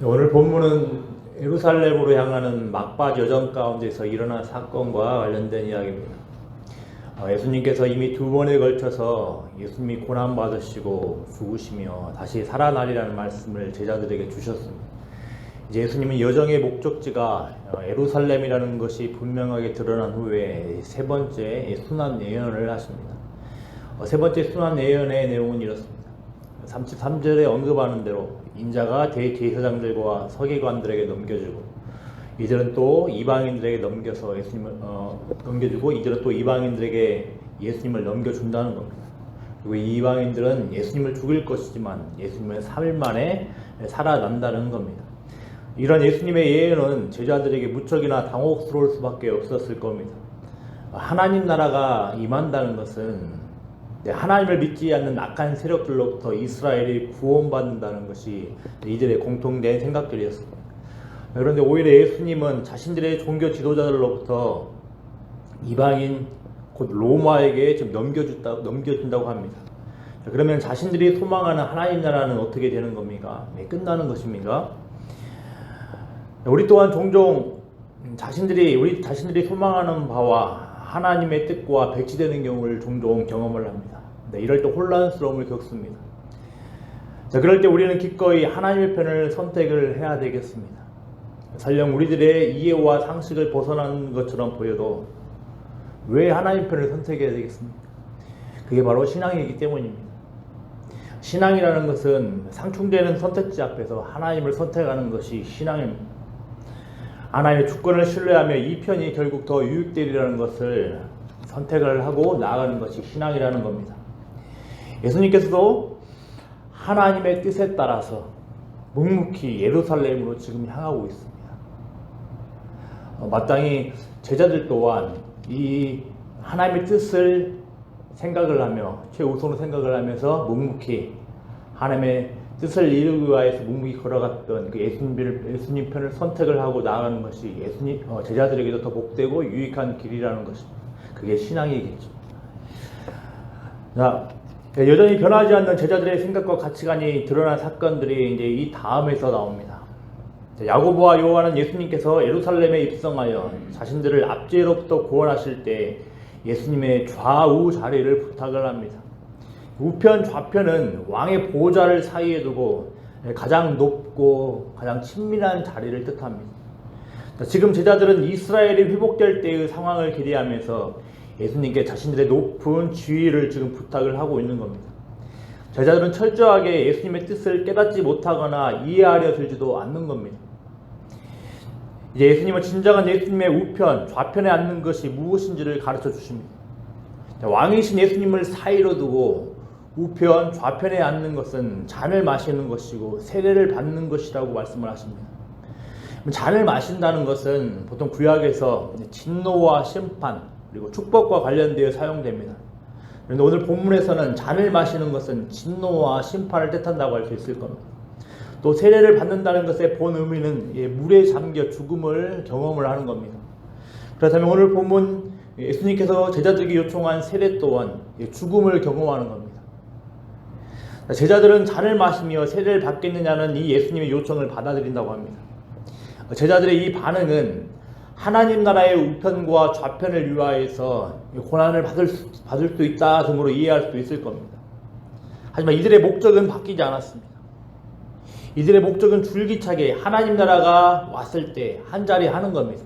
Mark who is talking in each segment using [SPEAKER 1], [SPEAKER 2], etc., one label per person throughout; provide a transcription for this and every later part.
[SPEAKER 1] 오늘 본문은 예루살렘으로 향하는 막바 여정 가운데서 일어난 사건과 관련된 이야기입니다. 예수님께서 이미 두 번에 걸쳐서 예수님이 고난받으시고 죽으시며 다시 살아나리라는 말씀을 제자들에게 주셨습니다. 이제 예수님은 여정의 목적지가 예루살렘이라는 것이 분명하게 드러난 후에 세 번째 순환 예언을 하십니다. 세 번째 순환 예언의 내용은 이렇습니다. 33절에 언급하는 대로 인자가 대제사장들과 서기관들에게 넘겨주고 이들은 또 이방인들에게 넘겨서 예수님을 넘겨주고 이들은 또 이방인들에게 예수님을 넘겨준다는 겁니다. 그리고 이 이방인들은 예수님을 죽일 것이지만 예수님은 3일 만에 살아난다는 겁니다. 이런 예수님의 예언은 제자들에게 무척이나 당혹스러울 수밖에 없었을 겁니다. 하나님 나라가 임한다는 것은 하나님을 믿지 않는 악한 세력들로부터 이스라엘이 구원받는다는 것이 이들의 공통된 생각들이었습니다. 그런데 오히려 예수님은 자신들의 종교 지도자들로부터 이방인 곧 로마에게 지금 넘겨준다고 합니다. 그러면 자신들이 소망하는 하나님 나라는 어떻게 되는 겁니까? 끝나는 것입니까? 우리 또한 종종 우리 자신들이 소망하는 바와 하나님의 뜻과 배치되는 경우를 종종 경험을 합니다. 이럴 때 혼란스러움을 겪습니다. 그럴 때 우리는 기꺼이 하나님의 편을 선택을 해야 되겠습니다. 설령 우리들의 이해와 상식을 벗어난 것처럼 보여도 왜 하나님 편을 선택해야 되겠습니까? 그게 바로 신앙이기 때문입니다. 신앙이라는 것은 상충되는 선택지 앞에서 하나님을 선택하는 것이 신앙입니다. 하나님의 주권을 신뢰하며 이 편이 결국 더 유익되리라는 것을 선택을 하고 나아가는 것이 신앙이라는 겁니다. 예수님께서도 하나님의 뜻에 따라서 묵묵히 예루살렘으로 지금 향하고 있습니다. 마땅히 제자들 또한 이 하나님의 뜻을 생각을 하며 최우선으로 생각을 하면서 묵묵히 하나님의 뜻을 이루기 위하여서 묵묵히 걸어갔던 그 예수님 편을 선택을 하고 나아가는 것이 제자들에게도 더 복되고 유익한 길이라는 것입니다. 그게 신앙이겠죠. 자, 여전히 변하지 않는 제자들의 생각과 가치관이 드러난 사건들이 이제 이 다음에서 나옵니다. 야고보와 요한은 예수님께서 예루살렘에 입성하여 자신들을 압제로부터 구원하실 때 예수님의 좌우 자리를 부탁을 합니다. 우편 좌편은 왕의 보좌를 사이에 두고 가장 높고 가장 친밀한 자리를 뜻합니다. 지금 제자들은 이스라엘이 회복될 때의 상황을 기대하면서 예수님께 자신들의 높은 지위를 지금 부탁을 하고 있는 겁니다. 제자들은 철저하게 예수님의 뜻을 깨닫지 못하거나 이해하려 들지도 않는 겁니다. 이제 예수님은 진정한 예수님의 우편, 좌편에 앉는 것이 무엇인지를 가르쳐 주십니다. 왕이신 예수님을 사이로 두고 우편, 좌편에 앉는 것은 잔을 마시는 것이고 세례를 받는 것이라고 말씀을 하십니다. 잔을 마신다는 것은 보통 구약에서 진노와 심판 그리고 축복과 관련되어 사용됩니다. 그런데 오늘 본문에서는 잔을 마시는 것은 진노와 심판을 뜻한다고 할 수 있을 겁니다. 또 세례를 받는다는 것의 본 의미는 물에 잠겨 죽음을 경험을 하는 겁니다. 그렇다면 오늘 본문 예수님께서 제자들에게 요청한 세례 또한 죽음을 경험하는 겁니다. 제자들은 잔을 마시며 세례를 받겠느냐는 이 예수님의 요청을 받아들인다고 합니다. 제자들의 이 반응은 하나님 나라의 우편과 좌편을 위하여서 고난을 받을 수 있다 등으로 이해할 수도 있을 겁니다. 하지만 이들의 목적은 바뀌지 않았습니다. 이들의 목적은 줄기차게 하나님 나라가 왔을 때 한자리 하는 겁니다.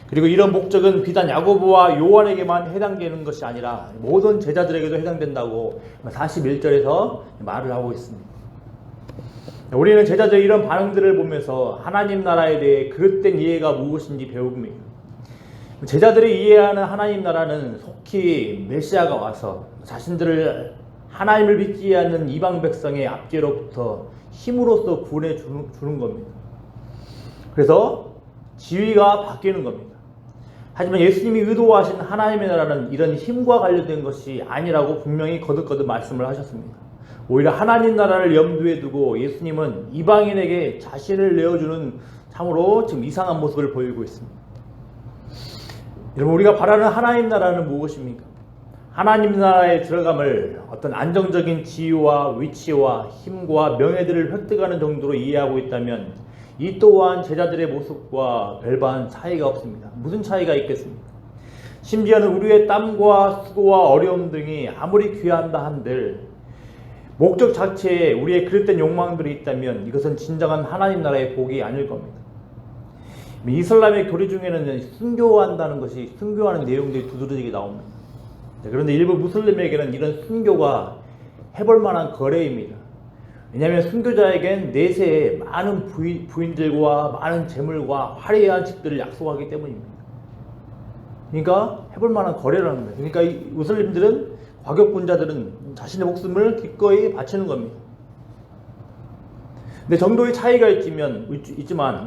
[SPEAKER 1] 그리고 이런 목적은 비단 야고보와 요한에게만 해당되는 것이 아니라 모든 제자들에게도 해당된다고 41절에서 말을 하고 있습니다. 우리는 제자들의 이런 반응들을 보면서 하나님 나라에 대해 그릇된 이해가 무엇인지 배웁니다. 제자들이 이해하는 하나님 나라는 속히 메시아가 와서 자신들을 하나님을 믿지 않는 이방 백성의 압제로부터 힘으로써 구원해 주는 겁니다. 그래서 지위가 바뀌는 겁니다. 하지만 예수님이 의도하신 하나님의 나라는 이런 힘과 관련된 것이 아니라고 분명히 거듭거듭 말씀을 하셨습니다. 오히려 하나님 나라를 염두에 두고 예수님은 이방인에게 자신을 내어주는 참으로 지금 이상한 모습을 보이고 있습니다. 여러분, 우리가 바라는 하나님 나라는 무엇입니까? 하나님 나라에 들어감을 어떤 안정적인 지위와 위치와 힘과 명예들을 획득하는 정도로 이해하고 있다면 이 또한 제자들의 모습과 별반 차이가 없습니다. 무슨 차이가 있겠습니까? 심지어는 우리의 땀과 수고와 어려움 등이 아무리 귀한다 한들 목적 자체에 우리의 그릇된 욕망들이 있다면 이것은 진정한 하나님 나라의 복이 아닐 겁니다. 이슬람의 교리 중에는 순교한다는 것이 순교하는 내용들이 두드러지게 나옵니다. 그런데 일부 무슬림에게는 이런 순교가 해볼 만한 거래입니다. 왜냐하면 순교자에겐 내세에 많은 부인들과 많은 재물과 화려한 집들을 약속하기 때문입니다. 그러니까 해볼 만한 거래라는 거예요. 그러니까 이 무슬림들은 과격분자들은 자신의 목숨을 기꺼이 바치는 겁니다. 근데 정도의 차이가 있지만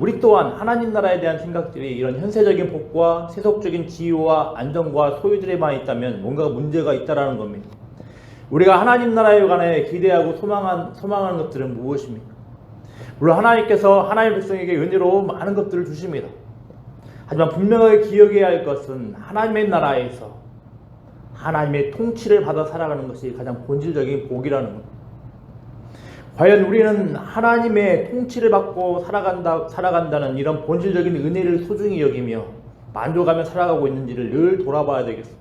[SPEAKER 1] 우리 또한 하나님 나라에 대한 생각들이 이런 현세적인 복과 세속적인 지위와 안정과 소유들에만 있다면 뭔가 문제가 있다라는 겁니다. 우리가 하나님 나라에 관해 기대하고 소망하는 것들은 무엇입니까? 물론 하나님께서 하나님의 백성에게 은혜로 많은 것들을 주십니다. 하지만 분명하게 기억해야 할 것은 하나님의 나라에서 하나님의 통치를 받아 살아가는 것이 가장 본질적인 복이라는 겁니다. 과연 우리는 하나님의 통치를 받고 살아간다는 이런 본질적인 은혜를 소중히 여기며 만족하며 살아가고 있는지를 늘 돌아봐야 되겠습니다.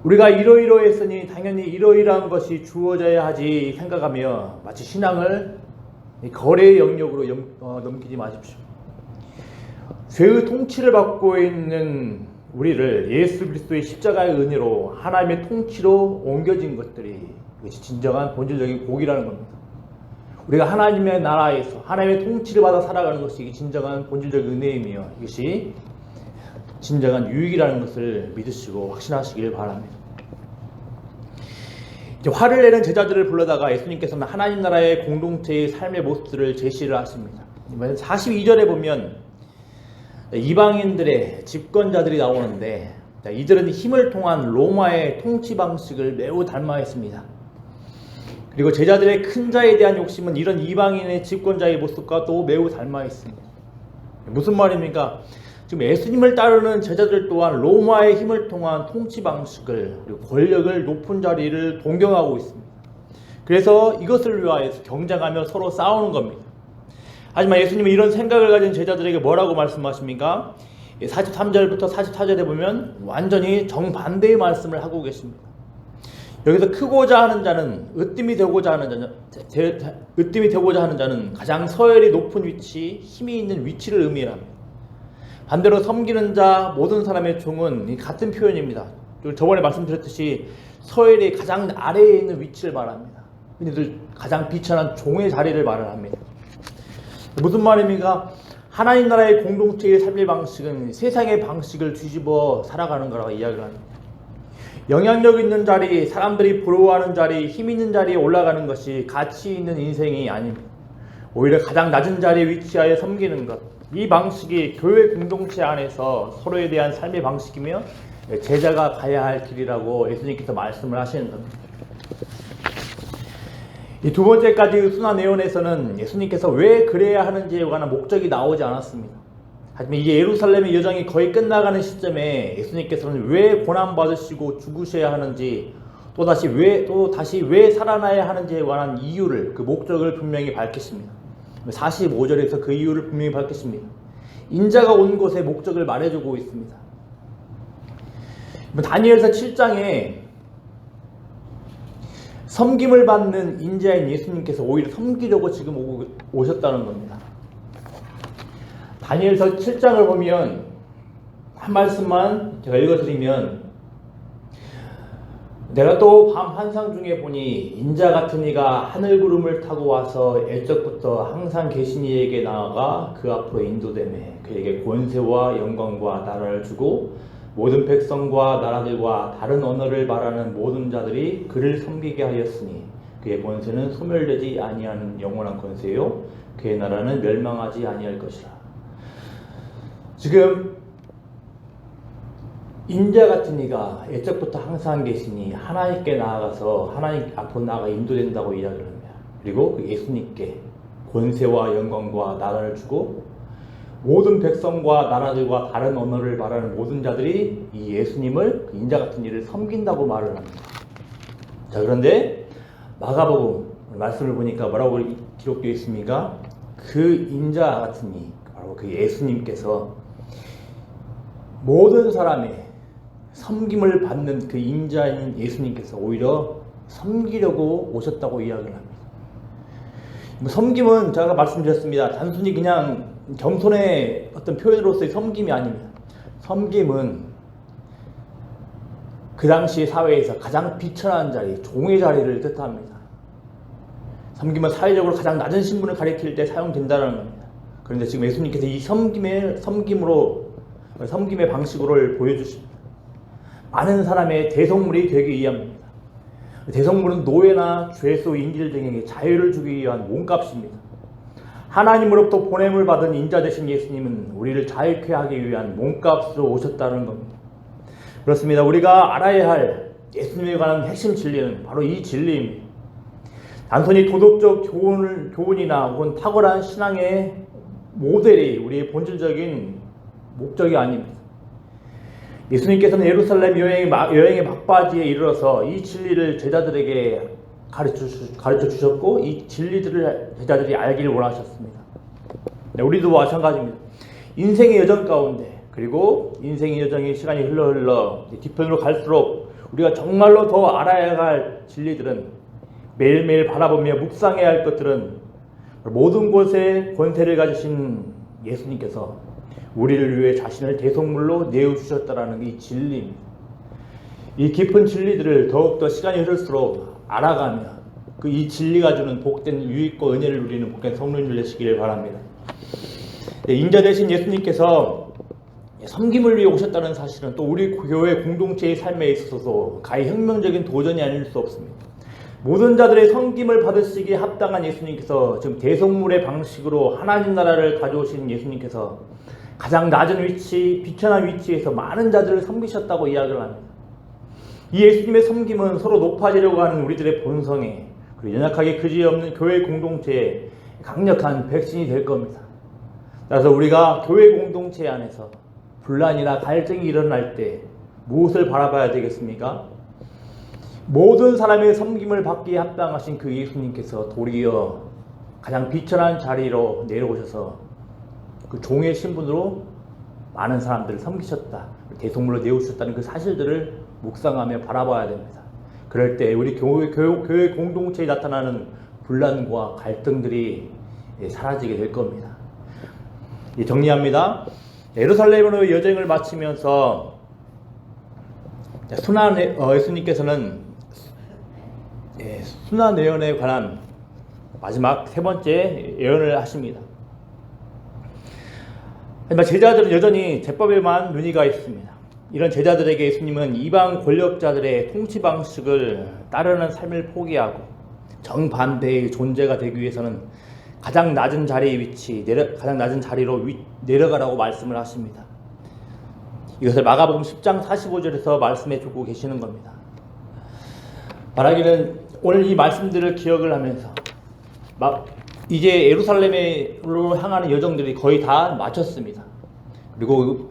[SPEAKER 1] 우리가 이러이러했으니 당연히 이러이러한 것이 주어져야 하지 생각하며 마치 신앙을 거래의 영역으로 넘기지 마십시오. 죄의 통치를 받고 있는 우리를 예수 그리스도의 십자가의 은혜로 하나님의 통치로 옮겨진 것들이 이것이 진정한 본질적인 복이라는 겁니다. 우리가 하나님의 나라에서 하나님의 통치를 받아 살아가는 것이 진정한 본질적인 은혜이며 이것이 진정한 유익이라는 것을 믿으시고 확신하시길 바랍니다. 이제 화를 내는 제자들을 불러다가 예수님께서는 하나님 나라의 공동체의 삶의 모습들을 제시를 하십니다. 42절에 보면 이방인들의 집권자들이 나오는데 이들은 힘을 통한 로마의 통치 방식을 매우 닮아했습니다. 그리고 제자들의 큰 자에 대한 욕심은 이런 이방인의 집권자의 모습과 또 매우 닮아있습니다. 무슨 말입니까? 지금 예수님을 따르는 제자들 또한 로마의 힘을 통한 통치 방식을 그리고 권력을 높은 자리를 동경하고 있습니다. 그래서 이것을 위하여서 경쟁하며 서로 싸우는 겁니다. 하지만 예수님은 이런 생각을 가진 제자들에게 뭐라고 말씀하십니까? 43절부터 44절에 보면 완전히 정반대의 말씀을 하고 계십니다. 여기서 크고자 하는 자는 으뜸이 되고자 하는 자는 가장 서열이 높은 위치, 힘이 있는 위치를 의미합니다. 반대로 섬기는 자, 모든 사람의 종은 같은 표현입니다. 저번에 말씀드렸듯이 서열이 가장 아래에 있는 위치를 말합니다. 흔히들 가장 비천한 종의 자리를 말을 합니다. 무슨 말입니까? 하나님 나라의 공동체의 삶의 방식은 세상의 방식을 뒤집어 살아가는 거라고 이야기를 합니다. 영향력 있는 자리, 사람들이 부러워하는 자리, 힘 있는 자리에 올라가는 것이 가치 있는 인생이 아닙니다. 오히려 가장 낮은 자리에 위치하여 섬기는 것, 이 방식이 교회 공동체 안에서 서로에 대한 삶의 방식이며 제자가 가야 할 길이라고 예수님께서 말씀을 하시는 겁니다. 이 두 번째까지 순환 예언에서는 예수님께서 왜 그래야 하는지에 관한 목적이 나오지 않았습니다. 하지만 이제 예루살렘의 여정이 거의 끝나가는 시점에 예수님께서는 왜 고난받으시고 죽으셔야 하는지 또 다시 왜 살아나야 하는지에 관한 이유를, 그 목적을 분명히 밝히십니다. 45절에서 그 이유를 분명히 밝히십니다. 인자가 온 곳의 목적을 말해주고 있습니다. 다니엘서 7장에 섬김을 받는 인자인 예수님께서 오히려 섬기려고 지금 오셨다는 겁니다. 다니엘서 7장을 보면 한 말씀만 제가 읽어드리면, 내가 또 밤 환상 중에 보니 인자 같은 이가 하늘 구름을 타고 와서 옛적부터 항상 계신 이에게 나아가 그 앞으로 인도되매 그에게 권세와 영광과 나라를 주고 모든 백성과 나라들과 다른 언어를 말하는 모든 자들이 그를 섬기게 하였으니 그의 권세는 소멸되지 아니하는 영원한 권세요 그의 나라는 멸망하지 아니할 것이라. 지금 인자 같은 이가 옛적부터 항상 계시니 하나님께 나아가서 하나님 앞으로 나아가 인도된다고 이야기를 합니다. 그리고 예수님께 권세와 영광과 나라를 주고 모든 백성과 나라들과 다른 언어를 말하는 모든 자들이 이 예수님을 그 인자 같은 이를 섬긴다고 말을 합니다. 자, 그런데 마가복음 말씀을 보니까 뭐라고 기록되어 있습니까? 그 인자 같은 이, 바로 그 예수님께서 모든 사람의 섬김을 받는 그 인자인 예수님께서 오히려 섬기려고 오셨다고 이야기를 합니다. 섬김은 제가 말씀드렸습니다. 단순히 그냥 겸손의 어떤 표현으로서의 섬김이 아닙니다. 섬김은 그 당시 사회에서 가장 비천한 자리, 종의 자리를 뜻합니다. 섬김은 사회적으로 가장 낮은 신분을 가리킬 때 사용된다는 겁니다. 그런데 지금 예수님께서 이 섬김의 방식으로 보여주십니다. 많은 사람의 대속물이 되기 위함입니다. 대속물은 노예나 죄수, 인질 등에게 자유를 주기 위한 몸값입니다. 하나님으로부터 보냄을 받은 인자 되신 예수님은 우리를 자유케 하기 위한 몸값으로 오셨다는 겁니다. 그렇습니다. 우리가 알아야 할 예수님에 관한 핵심 진리는 바로 이 진리입니다. 단순히 도덕적 교훈이나 혹은 탁월한 신앙의 모델이 우리의 본질적인 목적이 아닙니다. 예수님께서는 예루살렘 여행의 막바지에 이르러서 이 진리를 제자들에게 가르쳐 주셨고 이 진리들을 제자들이 알기를 원하셨습니다. 네, 우리도 마찬가지입니다. 인생의 여정 가운데 그리고 인생의 여정이 시간이 흘러 뒤편으로 갈수록 우리가 정말로 더 알아야 할 진리들은 매일매일 바라보며 묵상해야 할 것들은 모든 곳에 권세를 가지신 예수님께서 우리를 위해 자신을 대속물로 내어주셨다라는 이 진리입니다. 이 깊은 진리들을 더욱더 시간이 흐를수록 알아가며 그 이 진리가 주는 복된 유익과 은혜를 누리는 복된 성령님을 되시기를 바랍니다. 인자 되신 예수님께서 섬김을 위해 오셨다는 사실은 또 우리 교회 공동체의 삶에 있어서도 가히 혁명적인 도전이 아닐 수 없습니다. 모든 자들의 섬김을 받으시기에 합당한 예수님께서 지금 대속물의 방식으로 하나님 나라를 가져오신 예수님께서 가장 낮은 위치, 비천한 위치에서 많은 자들을 섬기셨다고 이야기를 합니다. 이 예수님의 섬김은 서로 높아지려고 하는 우리들의 본성에 그리고 연약하게 그지없는 교회 공동체에 강력한 백신이 될 겁니다. 따라서 우리가 교회 공동체 안에서 분란이나 갈등이 일어날 때 무엇을 바라봐야 되겠습니까? 모든 사람의 섬김을 받기에 합당하신 그 예수님께서 도리어 가장 비천한 자리로 내려오셔서 그 종의 신분으로 많은 사람들을 섬기셨다, 대속물로 내어주셨다는 그 사실들을 묵상하며 바라봐야 됩니다. 그럴 때 우리 교회 공동체에 나타나는 분란과 갈등들이 사라지게 될 겁니다. 정리합니다. 예루살렘으로 여정을 마치면서 예수님께서는 순환 예언에 관한 마지막 세 번째 예언을 하십니다. 하지만 제자들은 여전히 제법에만 눈이 가 있습니다. 이런 제자들에게 예수님은 이방 권력자들의 통치 방식을 따르는 삶을 포기하고 정반대의 존재가 되기 위해서는 가장 낮은 자리로 내려가라고 말씀을 하십니다. 이것을 마가복음 10장 45절에서 말씀해 주고 계시는 겁니다. 말하기는 오늘 이 말씀들을 기억을 하면서 이제 예루살렘으로 향하는 여정들이 거의 다 마쳤습니다. 그리고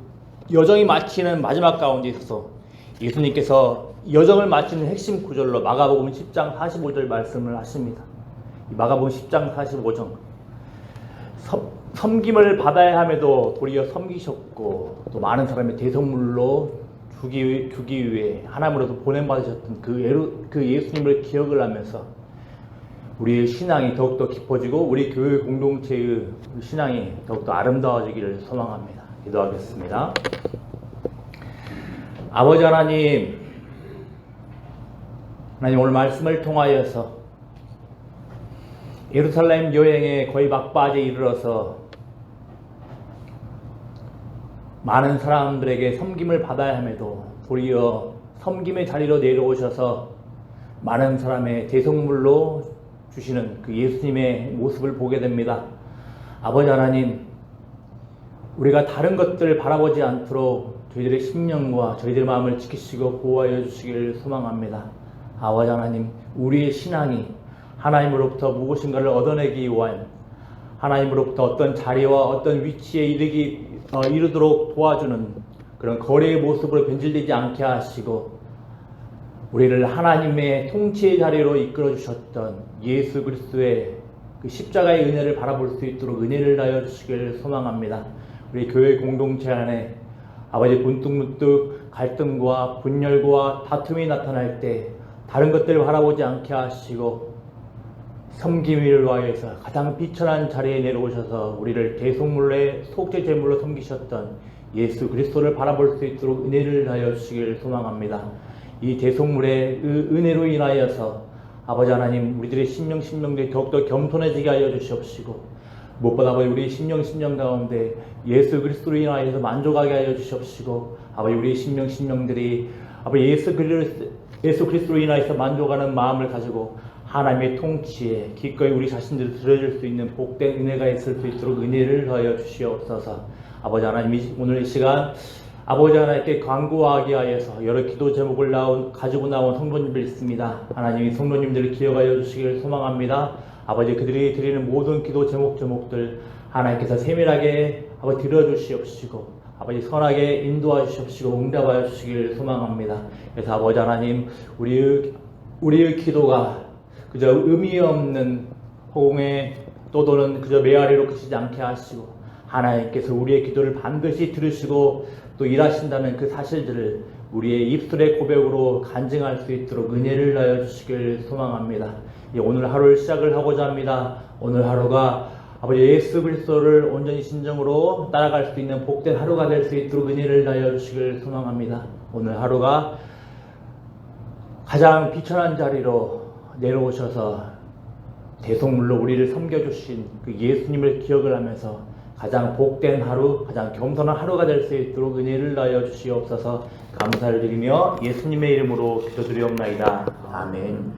[SPEAKER 1] 여정이 마치는 마지막 가운데 있어서 예수님께서 여정을 마치는 핵심 구절로 마가복음 10장 45절 말씀을 하십니다. 마가복음 10장 45절 섬김을 받아야 함에도 도리어 섬기셨고 또 많은 사람의 대속물로 주기 위해 하나님으로부터 보냄받으셨던 그 예수님을 기억을 하면서 우리의 신앙이 더욱더 깊어지고 우리 교회 공동체의 신앙이 더욱더 아름다워지기를 소망합니다. 기도하겠습니다. 아버지 하나님 오늘 말씀을 통하여서 예루살렘 여행의 거의 막바지에 이르러서 많은 사람들에게 섬김을 받아야 함에도 도리어 섬김의 자리로 내려오셔서 많은 사람의 대속물로 주시는 그 예수님의 모습을 보게 됩니다. 아버지 하나님, 우리가 다른 것들을 바라보지 않도록 저희들의 심령과 저희들의 마음을 지키시고 보호하여 주시기를 소망합니다. 아버지 하나님, 우리의 신앙이 하나님으로부터 무엇인가를 얻어내기 위한 하나님으로부터 어떤 자리와 어떤 위치에 이르도록 도와주는 그런 거리의 모습으로 변질되지 않게 하시고, 우리를 하나님의 통치의 자리로 이끌어 주셨던 예수 그리스도의 그 십자가의 은혜를 바라볼 수 있도록 은혜를 다하여 주시기를 소망합니다. 우리 교회 공동체 안에 아버지 문득문득 갈등과 분열과 다툼이 나타날 때 다른 것들을 바라보지 않게 하시고 섬김을 위하여서 가장 비천한 자리에 내려오셔서 우리를 대속물의 속죄 제물로 섬기셨던 예수 그리스도를 바라볼 수 있도록 은혜를 다하여 주시기를 소망합니다. 이 대속물의 은혜로 인하여서 아버지 하나님, 우리들의 심령들이 더욱더 겸손해지게 하여 주시옵시고, 무엇보다 아버지 우리 심령 가운데 예수 그리스도로 인하여서 만족하게 하여 주시옵시고, 아버지 우리 심령들이 아버지 예수 그리스도로 인하여서 만족하는 마음을 가지고 하나님의 통치에 기꺼이 우리 자신들을 드려줄 수 있는 복된 은혜가 있을 수 있도록 은혜를 더하여 주시옵소서. 아버지 하나님, 오늘 이 시간 아버지 하나님께 간구하기 위하여서 여러 기도 제목을 가지고 나온 성도님들 있습니다. 하나님이 성도님들을 기억하여 주시기를 소망합니다. 아버지, 그들이 드리는 모든 기도 제목들 하나님께서 세밀하게 아버지 들어주시옵시고, 아버지 선하게 인도하여 주시옵시고 응답하여 주시기를 소망합니다. 그래서 아버지 하나님, 우리의 기도가 그저 의미 없는 호공에 떠도는 그저 메아리로 그치지 않게 하시고, 하나님께서 우리의 기도를 반드시 들으시고 또 일하신다는 그 사실들을 우리의 입술의 고백으로 간증할 수 있도록 은혜를 하여 주시길 소망합니다. 오늘 하루를 시작을 하고자 합니다. 오늘 하루가 아버지 예수 그리스도를 온전히 진정으로 따라갈 수 있는 복된 하루가 될 수 있도록 은혜를 하여 주시길 소망합니다. 오늘 하루가 가장 비천한 자리로 내려오셔서 대속물로 우리를 섬겨주신 그 예수님을 기억을 하면서 가장 복된 하루, 가장 겸손한 하루가 될 수 있도록 은혜를 하여 주시옵소서. 감사를 드리며 예수님의 이름으로 기도드리옵나이다. 아멘.